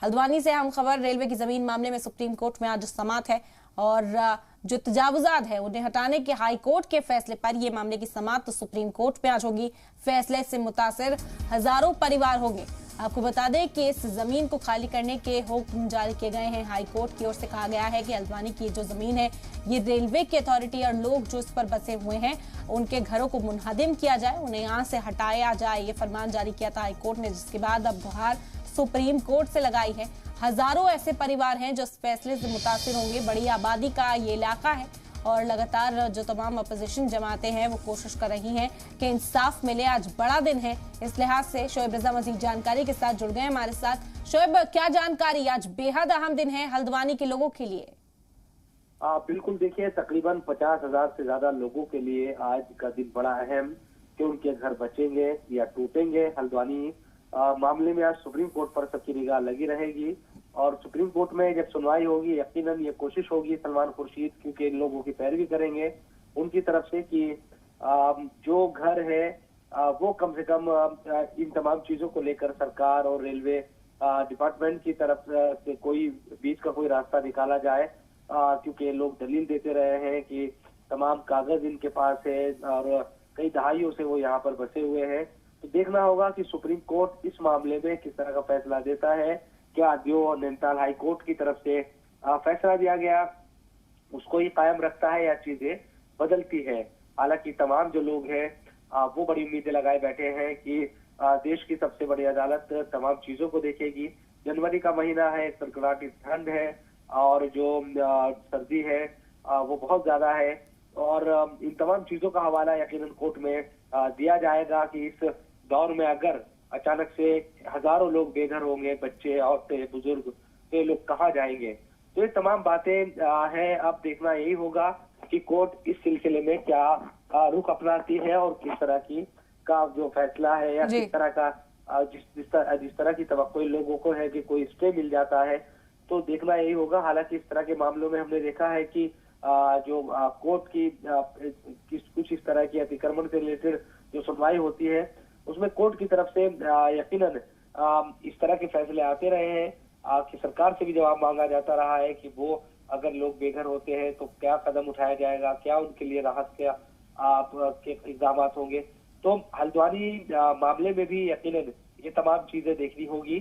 हल्द्वानी से हम खबर, रेलवे की जमीन मामले में सुप्रीम कोर्ट में आज समाअत है और जो तजावुजात है उन्हें हटाने के हाई कोर्ट के फैसले पर यह मामले की समाअत तो सुप्रीम कोर्ट में आज होगी। फैसले से मुतासिर हजारों परिवार होंगे। आपको बता दें कि इस जमीन को खाली करने के हुक्म जारी किए गए हैं। हाई कोर्ट की ओर से कहा गया है कि हल्द्वानी की जो जमीन है ये रेलवे की अथॉरिटी और लोग जो इस पर बसे हुए हैं उनके घरों को मुनहदिम किया जाए, उन्हें यहाँ से हटाया जाए। ये फरमान जारी किया था हाई कोर्ट ने, जिसके बाद अब गुहार सुप्रीम कोर्ट से लगाई है। हजारों ऐसे परिवार हैं जो इस फैसले से मुतासिर होंगे। बड़ी आबादी का ये इलाका है और लगातार जो तमाम अपोजिशन जमातें हैं वो कोशिश कर रही हैं कि इंसाफ मिले। आज बड़ा दिन है, इस लिहाज से शोएब रजा मजीद जानकारी के साथ जुड़ गए हमारे साथ। शोएब, क्या जानकारी? आज बेहद अहम दिन है हल्द्वानी के लोगों के लिए। बिल्कुल, देखिए तकरीबन 50,000 से ज्यादा लोगों के लिए आज का दिन बड़ा अहम, कि उनके घर बचेंगे या टूटेंगे। हल्द्वानी मामले में आज सुप्रीम कोर्ट पर सबकी निगाह लगी रहेगी और सुप्रीम कोर्ट में जब सुनवाई होगी यकीनन ये कोशिश होगी सलमान खुर्शीद, क्योंकि इन लोगों की पैरवी करेंगे उनकी तरफ से कि जो घर है वो कम से कम इन तमाम चीजों को लेकर सरकार और रेलवे डिपार्टमेंट की तरफ से कोई बीच का कोई रास्ता निकाला जाए, क्योंकि लोग दलील देते रहे हैं कि तमाम कागज इनके पास है और कई दहाइयों से वो यहाँ पर बसे हुए हैं। तो देखना होगा कि सुप्रीम कोर्ट इस मामले में किस तरह का फैसला देता है। क्या जो नैनीताल हाई कोर्ट की तरफ से फैसला दिया गया उसको ही कायम रखता है या चीजें बदलती है। हालांकि तमाम जो लोग हैं वो बड़ी उम्मीदें लगाए बैठे हैं कि देश की सबसे बड़ी अदालत तमाम चीजों को देखेगी। जनवरी का महीना है, कड़कड़ाती ठंड है और जो सर्दी है वो बहुत ज्यादा है और इन तमाम चीजों का हवाला यकीनन कोर्ट में दिया जाएगा कि इस दौर में अगर अचानक से हजारों लोग बेघर होंगे, बच्चे, औरतें, बुजुर्ग, तो ये लोग कहाँ जाएंगे। तो ये तमाम बातें हैं। अब देखना यही होगा कि कोर्ट इस सिलसिले में क्या रुख अपनाती है और किस तरह की का जो फैसला है या किस तरह का जिस तरह की तवक्को लोगों को है कि कोई स्टे मिल जाता है, तो देखना यही होगा। हालांकि इस तरह के मामलों में हमने देखा है कि जो कोर्ट की कुछ इस तरह की अतिक्रमण से रिलेटेड जो सुनवाई होती है उसमें कोर्ट की तरफ से यकीनन इस तरह के फैसले आते रहे हैं कि सरकार से भी जवाब मांगा जाता रहा है कि वो अगर लोग बेघर होते हैं तो क्या कदम उठाया जाएगा, क्या उनके लिए राहत के इक़दाम होंगे। तो हल्द्वानी मामले में भी यकीनन ये तमाम चीजें देखनी होगी